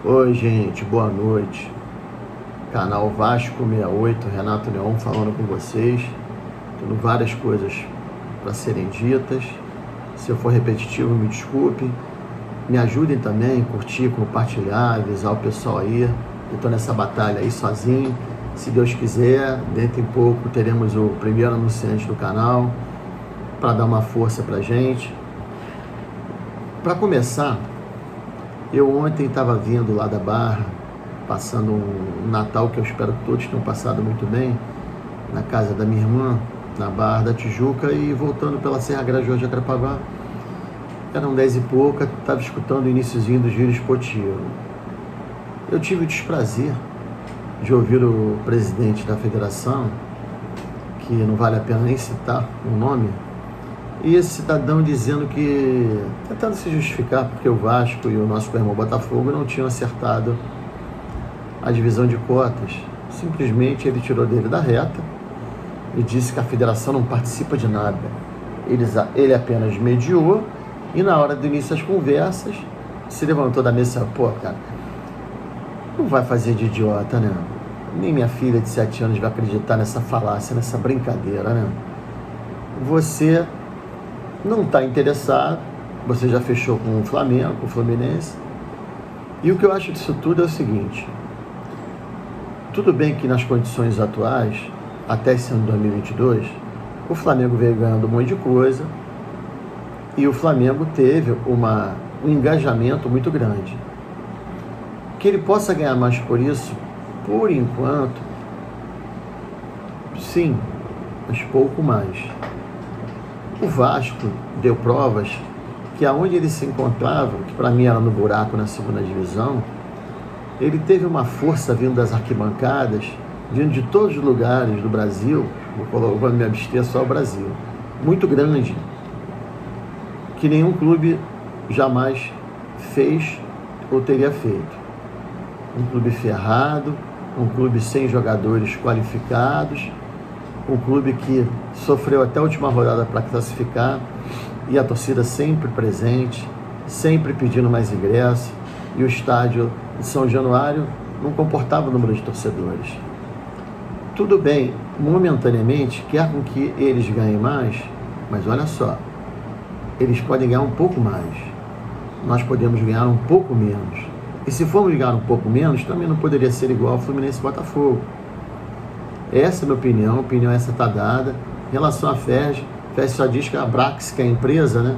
Oi, gente, boa noite. Canal Vasco 68, Renato Leão falando com vocês. Tendo várias coisas para serem ditas. Se eu for repetitivo, me desculpe. Me ajudem também, curtir, compartilhar, avisar o pessoal aí. Eu estou nessa batalha aí sozinho. Se Deus quiser, dentro em pouco teremos o primeiro anunciante do canal para dar uma força para a gente. Para começar, eu ontem estava vindo lá da Barra, passando um Natal que eu espero que todos tenham passado muito bem, na casa da minha irmã, na Barra da Tijuca, e voltando pela Serra Grajaú de Jacarepaguá. Eram 10 e pouca, estava escutando o iniciozinho do Giro Esportivo. Eu tive o desprazer de ouvir o presidente da federação, que não vale a pena nem citar o nome, e esse cidadão dizendo que, tentando se justificar porque o Vasco e o nosso irmão Botafogo não tinham acertado a divisão de cotas. Simplesmente ele tirou dele da reta e disse que a federação não participa de nada. Ele apenas mediou e na hora do início das conversas se levantou da mesa e disse: pô, cara, não vai fazer de idiota, né? Nem minha filha de 7 anos vai acreditar nessa falácia, nessa brincadeira, né? Você não está interessado, você já fechou com o Flamengo, com o Fluminense. E o que eu acho disso tudo é o seguinte: tudo bem que nas condições atuais, até esse ano de 2022, o Flamengo veio ganhando um monte de coisa e o Flamengo teve um engajamento muito grande. Que ele possa ganhar mais por isso, por enquanto, sim, mas pouco mais. O Vasco deu provas que aonde ele se encontrava, que para mim era no buraco na segunda divisão, ele teve uma força vindo das arquibancadas, vindo de todos os lugares do Brasil, vou me abster só o Brasil, muito grande, que nenhum clube jamais fez ou teria feito. Um clube ferrado, um clube sem jogadores qualificados, um clube que sofreu até a última rodada para classificar, e a torcida sempre presente, sempre pedindo mais ingresso, e o estádio de São Januário não comportava o número de torcedores. Tudo bem, momentaneamente, quer com que eles ganhem mais, mas olha só, eles podem ganhar um pouco mais, nós podemos ganhar um pouco menos. E se formos ganhar um pouco menos, também não poderia ser igual ao Fluminense e Botafogo. Essa é a minha opinião essa está dada. Em relação à FERJ só diz que a Abrax, que é a empresa, né,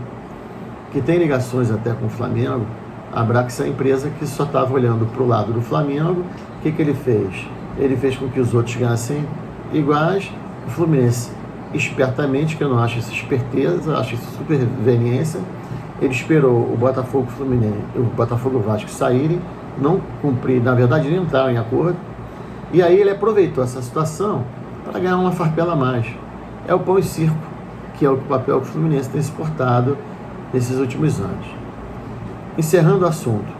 que tem ligações até com o Flamengo, a Abrax é a empresa que só estava olhando para o lado do Flamengo. O que ele fez? Ele fez com que os outros ganhassem iguais. O Fluminense, espertamente, que eu não acho isso esperteza, acho isso superveniência, ele esperou o Botafogo e o Vasco saírem, não cumprir, na verdade, nem entraram em acordo, e aí ele aproveitou essa situação para ganhar uma farpela a mais. É o pão e circo, que é o papel que o Fluminense tem se portado nesses últimos anos. Encerrando o assunto,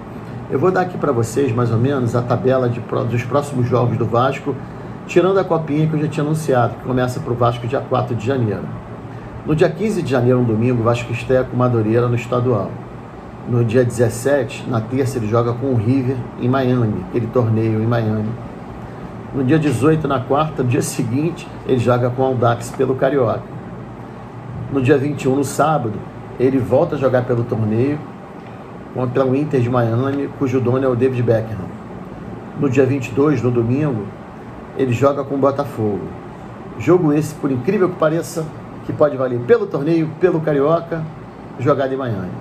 eu vou dar aqui para vocês, mais ou menos, a tabela dos próximos jogos do Vasco, tirando a copinha que eu já tinha anunciado, que começa para o Vasco dia 4 de janeiro. No dia 15 de janeiro, um domingo, o Vasco estreia com o Madureira no estadual. No dia 17, na terça, ele joga com o River em Miami, aquele torneio em Miami. No dia 18, na quarta, no dia seguinte, ele joga com o Audax pelo Carioca. No dia 21, no sábado, ele volta a jogar pelo torneio contra o Inter de Miami, cujo dono é o David Beckham. No dia 22, no domingo, ele joga com o Botafogo. Jogo esse, por incrível que pareça, que pode valer pelo torneio, pelo Carioca, jogado em Miami.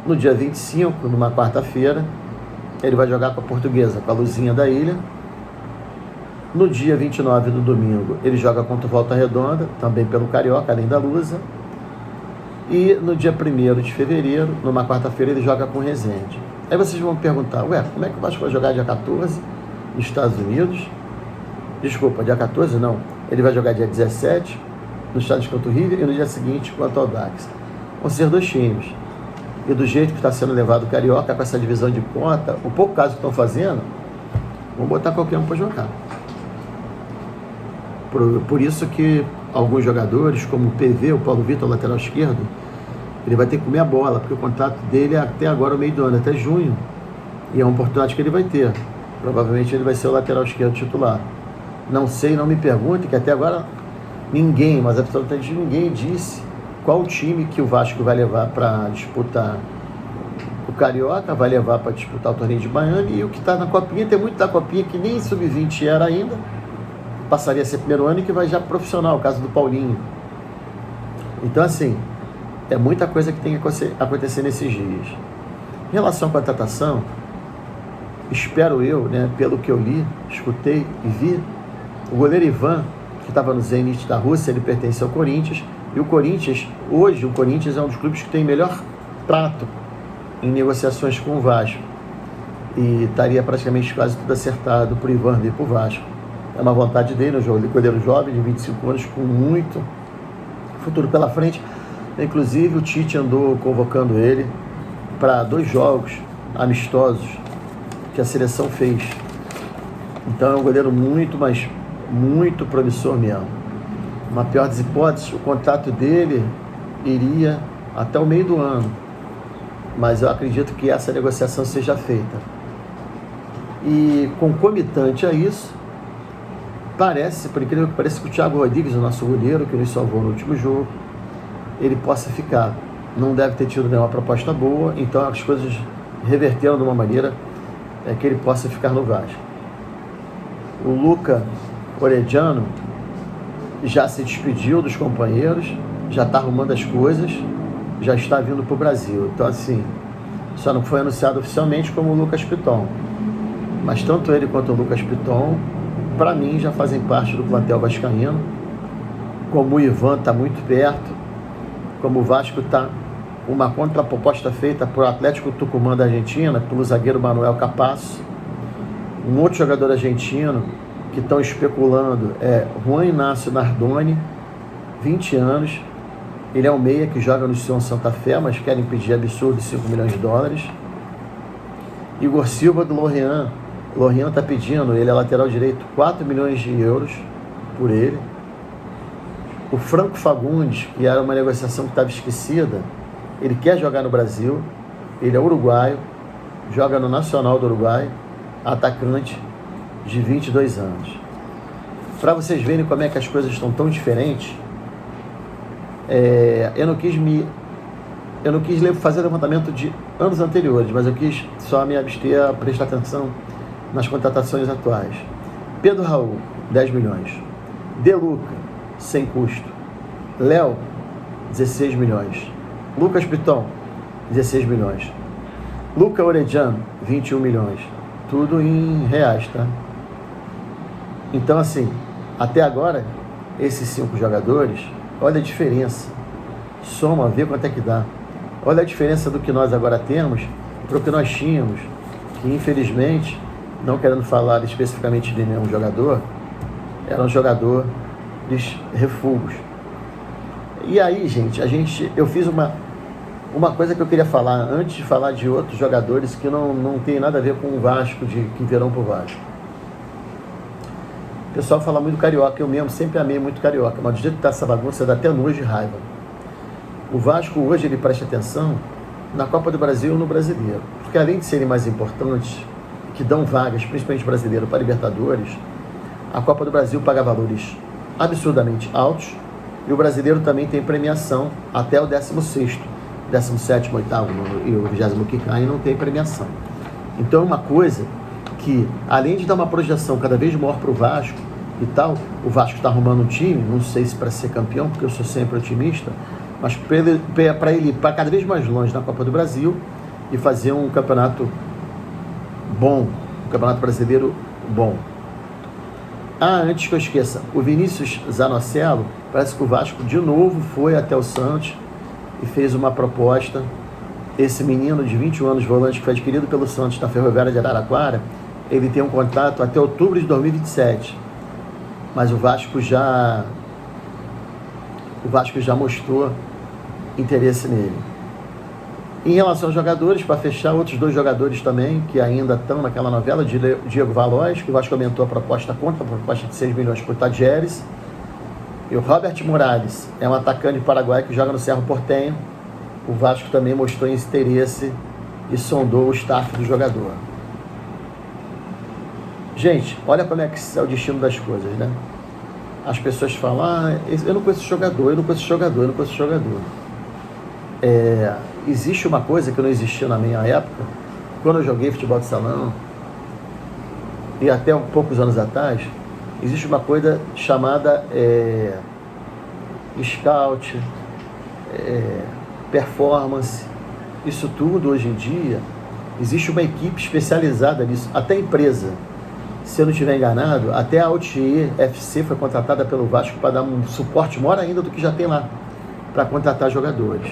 No dia 25, numa quarta-feira, ele vai jogar com a Portuguesa, com a Luzinha da Ilha. No dia 29, no domingo, ele joga contra o Volta Redonda, também pelo Carioca, além da Lusa. E no dia 1º de fevereiro, numa quarta-feira, ele joga com o Resende. Aí vocês vão perguntar: como é que o Vasco vai jogar dia 14 nos Estados Unidos? Desculpa, dia 14 não. Ele vai jogar dia 17 no estádio contra o River e no dia seguinte contra o Audax. Vão ser 2 times. E do jeito que está sendo levado o Carioca, com essa divisão de conta, o pouco caso que estão fazendo, vão botar qualquer um para jogar. Por isso que alguns jogadores, como o PV, o Paulo Vitor, lateral esquerdo, ele vai ter que comer a bola, porque o contrato dele é até agora o meio do ano, até junho. E é uma oportunidade que ele vai ter. Provavelmente ele vai ser o lateral esquerdo titular. Não sei, não me pergunte, que até agora ninguém, mas absolutamente ninguém disse qual time que o Vasco vai levar para disputar o Carioca, vai levar para disputar o torneio de Miami, e o que está na Copinha, tem muito da Copinha que nem sub-20 era ainda, passaria a ser primeiro ano e que vai já profissional, o caso do Paulinho. Então, assim, é muita coisa que tem que acontecer nesses dias. Em relação à contratação, espero eu, né, pelo que eu li, escutei e vi, o goleiro Ivan, que estava no Zenit da Rússia, ele pertence ao Corinthians, e o Corinthians, hoje, o Corinthians é um dos clubes que tem melhor trato em negociações com o Vasco, e estaria praticamente quase tudo acertado para o Ivan vir para o Vasco. É uma vontade dele, um goleiro jovem de 25 anos, com muito futuro pela frente. Inclusive o Tite andou convocando ele para 2 jogos amistosos que a seleção fez. Então é um goleiro muito, mas muito promissor mesmo. Na pior das hipóteses, o contrato dele iria até o meio do ano, mas eu acredito que essa negociação seja feita. E concomitante a isso, parece, por incrível que pareça, que o Thiago Rodrigues, o nosso goleiro, que nos salvou no último jogo, ele possa ficar. Não deve ter tido nenhuma proposta boa, então as coisas reverteram de uma maneira que ele possa ficar no Vasco. O Luca Orediano já se despediu dos companheiros, já está arrumando as coisas, já está vindo para o Brasil. Então, assim, só não foi anunciado oficialmente como o Lucas Piton. Mas tanto ele quanto o Lucas Piton, para mim, já fazem parte do plantel vascaíno. Como o Ivan está muito perto, como o Vasco está uma contraproposta feita por Atlético Tucumã da Argentina, pelo zagueiro Manuel Capasso. Um outro jogador argentino que estão especulando é Juan Inácio Nardoni, 20 anos. Ele é um meia que joga no Sion Santa Fé, mas querem pedir absurdo de 5 milhões de dólares. Igor Silva do Lorient. O Lorient está pedindo, ele é lateral direito, 4 milhões de euros por ele. O Franco Fagundes, que era uma negociação que estava esquecida, ele quer jogar no Brasil, ele é uruguaio, joga no Nacional do Uruguai, atacante de 22 anos. Para vocês verem como é que as coisas estão tão diferentes, eu não quis fazer levantamento de anos anteriores, mas eu quis só me abster a prestar atenção nas contratações atuais. Pedro Raul, 10 milhões. De Luca, sem custo. Léo, 16 milhões. Lucas Piton, 16 milhões. Luca Orediano, 21 milhões. Tudo em reais, tá? Então, assim, até agora, esses 5 jogadores, olha a diferença. Soma, vê quanto é que dá. Olha a diferença do que nós agora temos para o que nós tínhamos, que infelizmente, não querendo falar especificamente de nenhum jogador, era um jogador de refugos. E aí, gente, eu fiz uma coisa que eu queria falar, antes de falar de outros jogadores que não tem nada a ver com o Vasco, que virão para o Vasco. O pessoal fala muito carioca, eu mesmo sempre amei muito carioca, mas do jeito que está essa bagunça, dá até nojo e raiva. O Vasco hoje, ele presta atenção na Copa do Brasil e no Brasileiro, porque além de serem mais importantes, que dão vagas, principalmente brasileiro, para Libertadores, a Copa do Brasil paga valores absurdamente altos, e o brasileiro também tem premiação até o 16º, 17º, 8º e o 25º não tem premiação. Então é uma coisa que, além de dar uma projeção cada vez maior para o Vasco e tal, o Vasco está arrumando um time, não sei se para ser campeão, porque eu sou sempre otimista, mas para ele ir para cada vez mais longe na Copa do Brasil e fazer um campeonato bom, um campeonato brasileiro bom. Antes que eu esqueça, o Vinícius Zanocelo, parece que o Vasco de novo foi até o Santos e fez uma proposta. Esse menino de 21 anos, volante, que foi adquirido pelo Santos na Ferroviária de Araraquara, ele tem um contrato até outubro de 2027, mas o Vasco já mostrou interesse nele. Em relação aos jogadores, para fechar, outros 2 jogadores também, que ainda estão naquela novela, de Diego Valois, que o Vasco aumentou a proposta contra a proposta de 6 milhões por Tadieres, e o Robert Morales, é um atacante paraguaio que joga no Cerro Porteño. O Vasco também mostrou interesse e sondou o staff do jogador. Gente, olha como é que é o destino das coisas, né? As pessoas falam, eu não conheço jogador, eu não conheço jogador, eu não conheço jogador. Existe uma coisa que não existia na minha época, quando eu joguei futebol de salão, e até poucos anos atrás, existe uma coisa chamada scout, performance. Isso tudo hoje em dia, existe uma equipe especializada nisso, até empresa. Se eu não estiver enganado, até a Altier FC foi contratada pelo Vasco para dar um suporte maior ainda do que já tem lá, para contratar jogadores.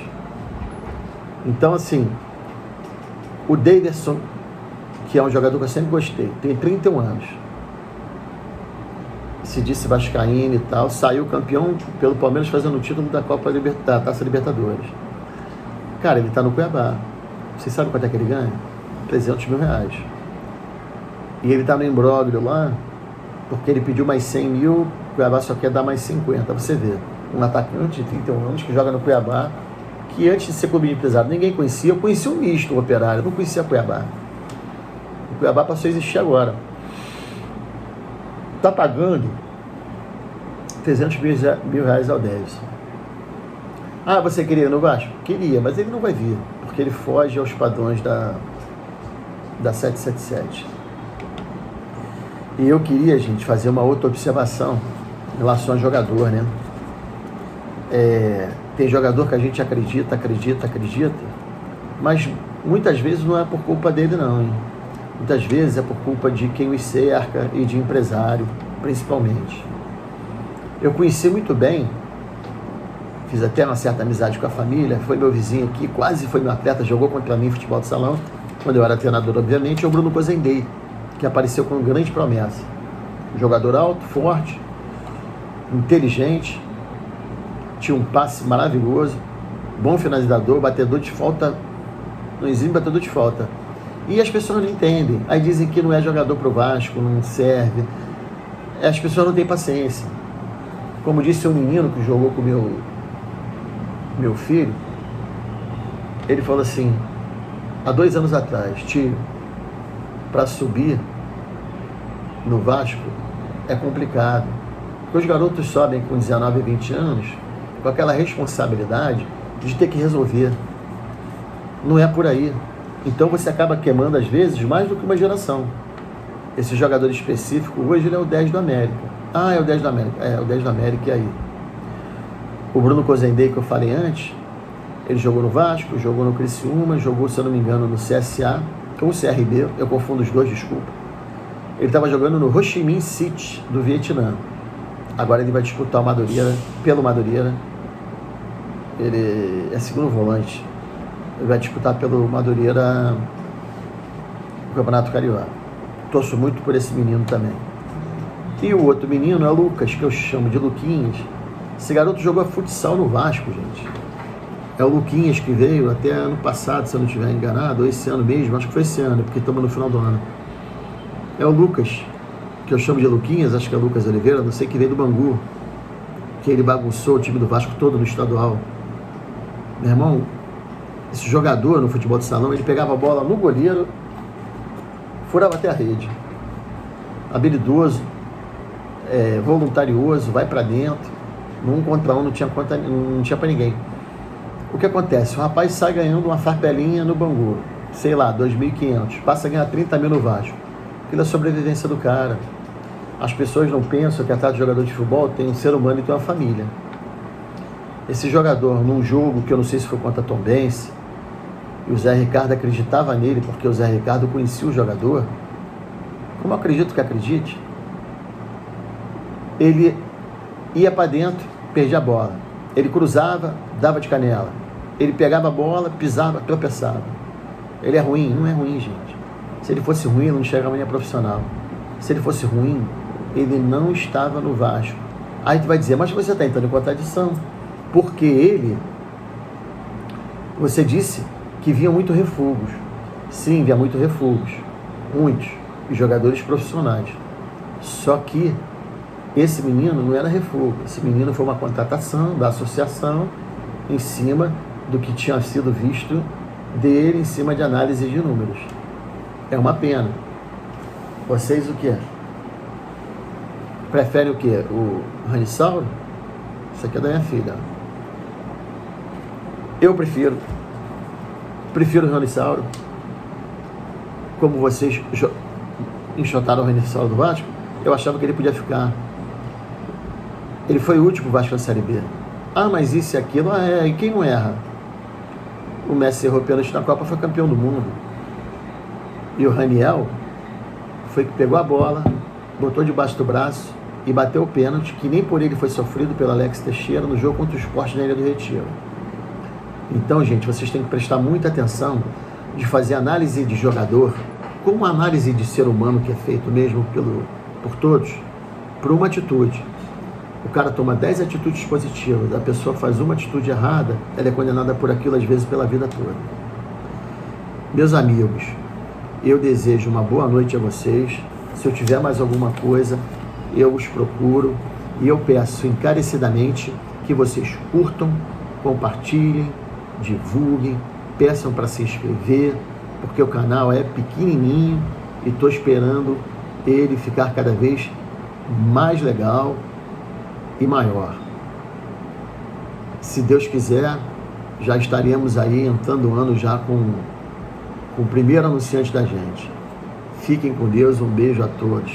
Então, assim, o Davidson, que é um jogador que eu sempre gostei, tem 31 anos, se disse vascaíno e tal, saiu campeão pelo Palmeiras fazendo o título da Taça Libertadores. Cara, ele está no Cuiabá. Vocês sabem quanto é que ele ganha? 300 mil reais. E ele está no imbróglio lá, porque ele pediu mais 100 mil, o Cuiabá só quer dar mais 50. Você vê, um atacante de 31 anos que joga no Cuiabá, que antes de ser clube de empresário ninguém conhecia. Eu conhecia o misto, o Operário, eu não conhecia Cuiabá. O Cuiabá passou a existir agora. Está pagando 300 mil reais ao Davidson. Ah, você queria ir no Vasco? Queria, mas ele não vai vir, porque ele foge aos padrões da 777. E eu queria, gente, fazer uma outra observação em relação a jogador, né? Tem jogador que a gente acredita, mas muitas vezes não é por culpa dele, não, hein? Muitas vezes é por culpa de quem o cerca e de empresário, principalmente. Eu conheci muito bem, fiz até uma certa amizade com a família, foi meu vizinho aqui, quase foi meu atleta, jogou contra mim em futebol de salão, quando eu era treinador, obviamente, é o Bruno Cozendei, que apareceu com grande promessa. Jogador alto, forte, inteligente, tinha um passe maravilhoso, bom finalizador, batedor de falta, um exímio batedor de falta. E as pessoas não entendem. Aí dizem que não é jogador pro Vasco, não serve. As pessoas não têm paciência. Como disse um menino que jogou com meu filho, ele falou assim, há 2 anos atrás, tio, para subir no Vasco é complicado. Porque os garotos sobem com 19 e 20 anos com aquela responsabilidade de ter que resolver. Não é por aí. Então você acaba queimando às vezes mais do que uma geração. Esse jogador específico hoje ele é o 10 do América. Ah, é o 10 do América. É o 10 do América, e aí? O Bruno Cozendei, que eu falei antes, ele jogou no Vasco, jogou no Criciúma, jogou, se eu não me engano, no CSA ou CRB, eu confundo os dois, desculpa. Ele estava jogando no Ho Chi Minh City, do Vietnã. Agora ele vai disputar o Madureira, pelo Madureira. Ele é segundo volante. Ele vai disputar pelo Madureira o Campeonato Carioca. Torço muito por esse menino também. E o outro menino é o Lucas, que eu chamo de Luquinhas. Esse garoto jogou futsal no Vasco, gente. É o Luquinhas que veio até ano passado, se eu não estiver enganado, ou esse ano mesmo, acho que foi esse ano, porque estamos no final do ano. É o Lucas, que eu chamo de Luquinhas, acho que é o Lucas Oliveira, não sei, que veio do Bangu, que ele bagunçou o time do Vasco todo no estadual. Meu irmão, esse jogador no futebol de salão, ele pegava a bola no goleiro, furava até a rede. Habilidoso, voluntarioso, vai pra dentro, no 1 contra 1 não tinha pra ninguém. O que acontece? O rapaz sai ganhando uma farpelinha no Bangu, sei lá, 2.500, passa a ganhar 30 mil no Vasco. Aquilo é a sobrevivência do cara. As pessoas não pensam que atrás de jogador de futebol tem um ser humano e tem uma família. Esse jogador, num jogo que eu não sei se foi contra a Tombense, e o Zé Ricardo acreditava nele, porque o Zé Ricardo conhecia o jogador, como eu acredito que acredite, ele ia para dentro, perdia a bola. Ele cruzava, dava de canela. Ele pegava a bola, pisava, tropeçava. Ele é ruim? Não é ruim, gente. Se ele fosse ruim, ele não chegava nem a profissional. Se ele fosse ruim, ele não estava no Vasco. Aí tu vai dizer, mas você está entrando em contradição. Porque ele, você disse que vinha muito refugos. Sim, vinha muito refugos. Muitos. E jogadores profissionais. Só que esse menino não era refugo. Esse menino foi uma contratação da associação em cima do que tinha sido visto dele, em cima de análise de números. É uma pena. Vocês o quê? Preferem o quê? O Ranisauro? Isso aqui é da minha filha. Eu prefiro o Ranisauro. Como vocês enxotaram o Ranisauro do Vasco, eu achava que ele podia ficar. Ele foi útil para o Vasco na Série B. Ah, mas isso e aquilo, e quem não erra? O Messi errou pênalti na Copa, foi campeão do mundo. E o Raniel foi que pegou a bola, botou debaixo do braço e bateu o pênalti, que nem por ele foi sofrido pelo Alex Teixeira no jogo contra o Sport na Ilha do Retiro. Então, gente, vocês têm que prestar muita atenção de fazer análise de jogador, como análise de ser humano que é feito mesmo por todos, por uma atitude. O cara toma 10 atitudes positivas, a pessoa faz uma atitude errada, ela é condenada por aquilo às vezes pela vida toda. Meus amigos, eu desejo uma boa noite a vocês. Se eu tiver mais alguma coisa, eu os procuro e eu peço encarecidamente que vocês curtam, compartilhem, divulguem, peçam para se inscrever, porque o canal é pequenininho e estou esperando ele ficar cada vez mais legal e maior. Se Deus quiser, já estaremos aí entrando o ano já com o primeiro anunciante da gente. Fiquem com Deus, um beijo a todos.